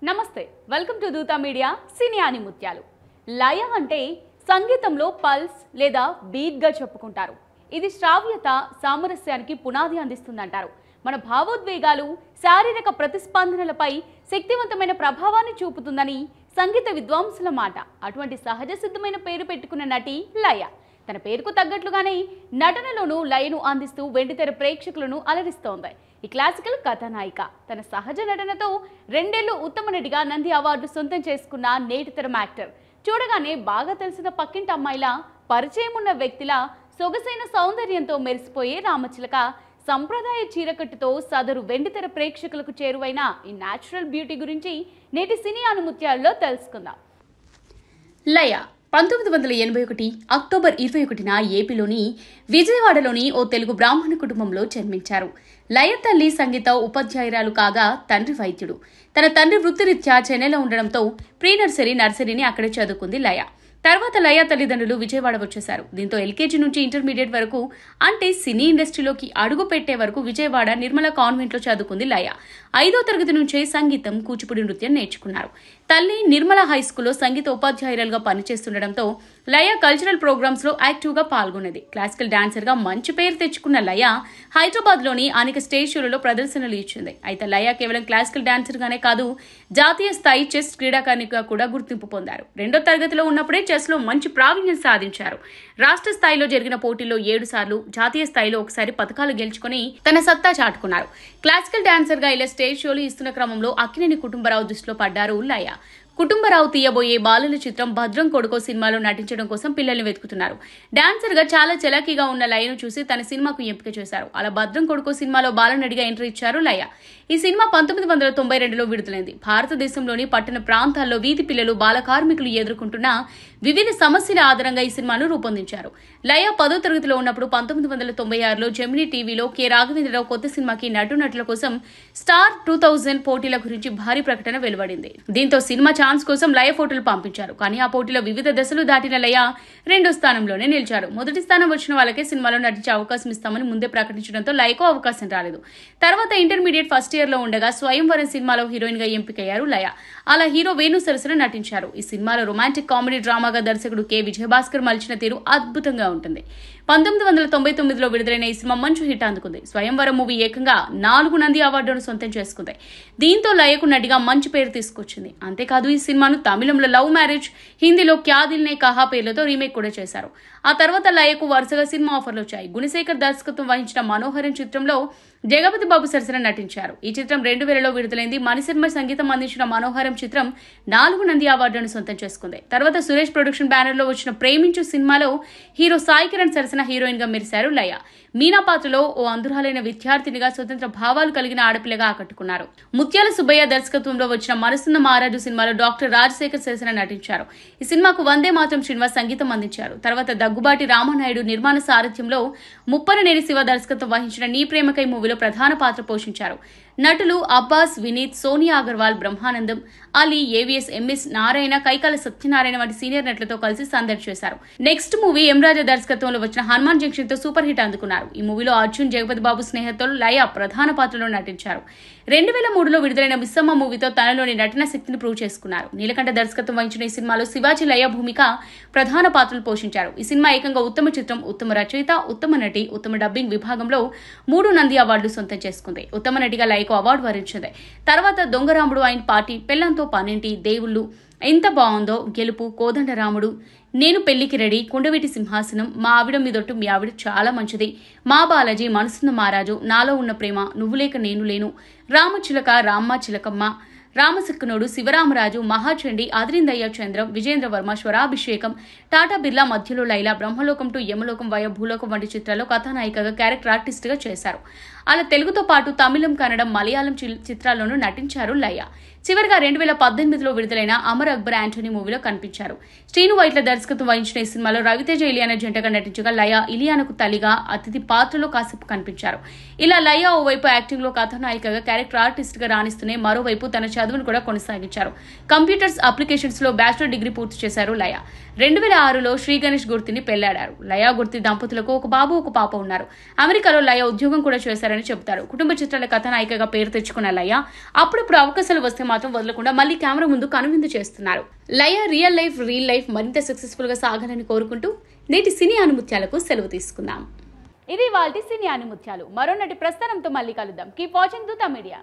నమస్తే, welcome to Dootha media సినీ ఆనిముత్యాలు. లయ అంటే సంగీతంలో పల్స్ లేదా బీట్గా చెప్పుకుంటారు. ఇది శ్రావ్యత, సామరస్యానికి పునాది అందిస్తుందంటారు. మన భావోద్వేగాలు, శారీరక ప్రతిస్పందనలపై శక్తివంతమైన ప్రభావాన్ని చూపుతుందని సంగీత విద్వాంసుల మాట. అటువంటి సహజ సిద్ధమైన పేరు పెట్టుకున్న నటి లయ. తన పేరుకు తగ్గట్లుగానే నటనలోనూ లయను అందిస్తూ వెండితెర ప్రేక్షకులను అలరిస్తోంది. ఈ క్లాసికల్ కథానాయిక తన సహజ నటనతో 2 ఏళ్లు ఉత్తమ నటిగా నంది అవార్డు సొంతం చేసుకున్న నేటితరం యాక్టర్. చూడగానే బాగా తెలిసిన పక్కింటి అమ్మాయిలా, పరిచయం ఉన్న వ్యక్తిలా, సొగసైన సౌందర్యంతో మెరిసిపోయే రామచిలక సంప్రదాయ చీరకట్టుతో సదరు వెండితెర ప్రేక్షకులకు చేరువైన ఈ న్యాచురల్ బ్యూటీ గురించి నేటి సినీ ఆనిముత్యాల్లో తెలుసుకుందాం. లయ 1981 అక్టోబర్ 21న ఏపీలోని విజయవాడలోని ఓ తెలుగు బ్రాహ్మణ కుటుంబంలో జన్మించారు. లయ తల్లి సంగీత ఉపాధ్యాయురాలు కాగా తండ్రి వైద్యుడు. తన తండ్రి వృత్తిరీత్యా చెన్నైలో ఉండడంతో ప్రీ నర్సరీని అక్కడే చదువుకుంది లయ. తర్వాత లయ తల్లిదండ్రులు విజయవాడ వచ్చేశారు. దీంతో ఎల్కేజీ నుంచి ఇంటర్మీడియట్ వరకు, అంటే సినీ ఇండస్ట్రీలోకి అడుగు పెట్టే వరకు విజయవాడ నిర్మల కాన్వెంట్ లో చదువుకుంది లయ. 5వ తరగతి నుంచే సంగీతం, కూచిపూడి నృత్యం నేర్చుకున్నారు. తల్లి నిర్మల హై స్కూల్లో సంగీత ఉపాధ్యాయురాలుగా పనిచేస్తుండటంతో లయ కల్చరల్ ప్రోగ్రామ్స్ లో యాక్టివ్ గా పాల్గొనేది. క్లాసికల్ డాన్సర్ గా మంచి పేరు తెచ్చుకున్న లయ హైదరాబాద్ లోని అనేక స్టేజ్ షోలలో ప్రదర్శనలు ఇచ్చింది. అయితే లయ కేవలం క్లాసికల్ డాన్సర్ గానే కాదు, జాతీయ స్థాయి చెస్ క్రీడాకారిణిగా కూడా గుర్తింపు పొందారు. 2వ తరగతిలో ఉన్నప్పుడే చెస్ లో మంచి ప్రావీణ్యం సాధించారు. రాష్ట్ర స్థాయిలో జరిగిన పోటీల్లో 7 సార్లు, జాతీయ స్థాయిలో ఒకసారి పతకాలు గెలుచుకుని తన సత్తా చాటుకున్నారు. క్లాసికల్ డాన్సర్ గా ఇలా స్టేజ్ షోలు ఇస్తున్న క్రమంలో అక్కినేని కుటుంబరావు దృష్టిలో పడ్డారు లయ. కుటుంబరావు తీయబోయే బాలల చిత్రం భద్రం కొడుకో సినిమాలో నటించడం కోసం పిల్లల్ని వెతుకుతున్నారు. డాన్సర్ గా చాలా చలాకీగా ఉన్న లయను చూసి తన సినిమాకు ఎంపిక చేశారు. అలా భద్రం కొడుకో సినిమాలో బాలనటిగా ఎంట్రీ ఇచ్చారు లయ. ఈ సినిమా 1992లో విడుదలైంది. భారతదేశంలోని పట్టణ ప్రాంతాల్లో వీధి పిల్లలు, బాల కార్మికులు ఎదుర్కొంటున్న వివిధ సమస్యల ఆధారంగా ఈ సినిమాను రూపొందించారు. లయ 10వ తరగతిలో ఉన్నప్పుడు 1996లో జెమినీ టీవీలో కె రాఘవేంద్రరావు కొత్త సినిమాకి నటునటుల కోసం స్టార్ 2000 పోటీల గురించి భారీ ప్రకటన వెలువడింది. దీంతో సినిమా ఛాన్స్ కోసం లయ ఫోటోలు పంపించారు. కానీ ఆ పోటీలో వివిధ దశలు దాటిన లయ 2వ స్థానంలోనే నిలిచారు. మొదటి స్థానం వచ్చిన వాళ్ళకే సినిమాలో నటించే అవకాశం ఇస్తామని ముందే ప్రకటించడంతో లయకు అవకాశం రాలేదు. తర్వాత ఇంటర్మీడియట్ ఫస్ట్ ఇయర్ లో ఉండగా స్వయంవరం సినిమాలో హీరోయిన్ గా ఎంపికయ్యారు లయ. అలా హీరో వేణు సరసన నటించారు. ఈ సినిమాలో రొమాంటిక్ కామెడీ డ్రామాగా దర్శకుడు కె విజయభాస్కర్ మలిచిన తీరు అద్భుతంగా ఉంటుంది. 1999లో విడుదలైన ఈ సినిమా మంచి హిట్ అందుకుంది. స్వయంవరం మూవీ ఏకంగా 4 నంది అవార్డును సొంతం చేసుకుంది. దీంతో లయకు నటిగా మంచి పేరు తీసుకొచ్చింది. అంతేకాదు ఈ సినిమాను తమిళంలో లవ్ మ్యారేజ్, హిందీలో క్యా దిల్ నే కహా పేర్లతో రీమేక్ కూడా చేశారు. ఆ తర్వాత లయకు వరుసగా సినిమా ఆఫర్లు వచ్చాయి. గుణశేఖర్ దర్శకత్వం వహించిన మనోహరం చిత్రంలో జగపతి బాబు సరసన నటించారు. ఈ చిత్రం 2000లో విడుదలైంది. మణిశర్మ సంగీతం అందించిన మనోహరం చిత్రం 4 నంది అవార్డును సొంతం చేసుకుంది. తర్వాత సురేష్ ప్రొడక్షన్ బ్యానర్ లో వచ్చిన ప్రేమించు సినిమాలో హీరో సాయి కిరణ్ సరసన హీరోయిన్ గా మెరిశారు లయ. మీనా పాత్రలో ఓ అందురాలైన విద్యార్థినిగా, స్వతంత్ర భావాలు కలిగిన ఆడపిల్లగా ఆకట్టుకున్నారు. ముత్యాల సుబ్బయ్య దర్శకత్వంలో వచ్చిన మనసున్న మహారాజు సినిమాలో డాక్టర్ రాజశేఖర్ సరసన నటించారు. ఈ సినిమాకు వందే మాత్రం శ్రీనివాస్ సంగీతం అందించారు. తర్వాత దగ్గుబాటి రామనాయుడు నిర్మాణ సారథ్యంలో ముప్పననేని శివ దర్శకత్వం వహించిన నీ ప్రేమకై మూవీలో ప్రధాన పాత్ర పోషించారు. నటులు అబ్బాస్, వినీత్, సోనియా అగర్వాల్, బ్రహ్మానందం, అలీ, ఏవిఎస్, ఎంఎస్ నారాయణ, కైకాల సత్యనారాయణ వంటి సీనియర్ నటులతో కలిసి సందడి చేశారు. నెక్స్ట్ మూవీ ఎం రాజా దర్శకత్వంలో వచ్చిన హనుమాన్ జంక్షన్ తో సూపర్ హిట్ అందుకున్నారు. ఈ మూవీలో అర్జున్, జగపతి బాబు స్నేహంతో లయ ప్రధాన పాత్రలో నటించారు. 2003లో విడుదలైన మిస్సమ్మ మూవీతో తనలోని నటన శక్తిని ప్రూవ్ చేసుకున్నారు. నీలకంఠ దర్శకత్వం వహించిన ఈ సినిమాలో శివాజీ, లయ భూమిక ప్రధాన పాత్రలు పోషించారు. ఈ సినిమా ఏకంగా ఉత్తమ చిత్రం, ఉత్తమ రచయిత, ఉత్తమ నటి, ఉత్తమ డబ్బింగ్ విభాగంలో 3 నంది అవార్డులు సొంతం చేసుకుంది. ఉత్తమ నటిగా లయకు అవార్డు వరించింది. తర్వాత దొంగరాముడు, ఆయన పార్టీ, పెళ్లంతో పనేంటి, దేవుళ్ళు, ఎంత బాగుందో, గెలుపు, కోదండరాముడు, నేను పెళ్లికి రెడీ, కుండవీటి సింహాసనం, మా ఆవిడ మీదొట్టు, మీ ఆవిడ చాలా మంచిది, మా బాలాజీ, మనసున్న మహారాజు, నాలో ఉన్న ప్రేమ, నువ్వు లేక నేను లేను, రామచిలక, రామ్మ చిలకమ్మ, రామసిక్కునుడు, శివరామరాజు, మహాచండి, అదిరిందయ్య చంద్రం, విజేంద్ర వర్మ, స్వరాభిషేకం, టాటా బిర్లా, మధ్యలో లైలా, బ్రహ్మలోకం టు యమలోకం వయ భూలోకం వంటి చిత్రాల్లో కథానాయికగా, క్యారెక్టర్ ఆర్టిస్ట్ గా చేశారు. అలా తెలుగుతో పాటు తమిళం, కన్నడం, మలయాళం చిత్రాల్లోనూ నటించారు లయ. చివరిగా 2018లో విడుదలైన అమర్ అక్బర్ యాంటోనీ మూవీలో కనిపించారు. శ్రీను వైట్ల దర్శకత్వం వహించిన ఈ సినిమాలో రవితేజ, ఇలియానా జంటగా నటించగా లయ ఇలియానాకు తల్లిగా, అతిథి పాత్రలో కాసేపు కనిపించారు. ఇలా లయ ఓవైపు యాక్టింగ్ లో కథానాయికగా, క్యారెక్టర్ ఆర్టిస్ట్ గా రాణిస్తూనే మరోవైపు తన చదువును కూడా కొనసాగించారు. కంప్యూటర్స్ అప్లికేషన్స్ లో బ్యాచిలర్ డిగ్రీ పూర్తి చేశారు లయ. 2006లో శ్రీ గణేష్ గుర్తిని పెళ్లాడారు. లయ గుర్తి దంపతులకు ఒక బాబు, ఒక పాప ఉన్నారు. అమెరికాలో లయ ఉద్యోగం కూడా చేశారని చెబుతారు. కుటుంబ చిత్రాల కథానాయికగా పేరు తెచ్చుకున్న లయ అప్పుడప్పుడు అవకాశాలు వస్తే మాత్రం వదలకుండా మళ్ళీ కెమెరా ముందు కనువిందు చేస్తున్నారు. లయ రియల్ లైఫ్ మరింత సక్సెస్ఫుల్ గా సాగాలని కోరుకుంటూ నేటి సినీ ఆణిముత్యాలకు సెలవు తీసుకుందాం. ఇది వాళ్ళ సినీ ఆణిముత్యాలు. మరో నటి ప్రస్థానంతో మళ్ళీ కలుద్దాం. కీప్ వాచింగ్ దూత మీడియా.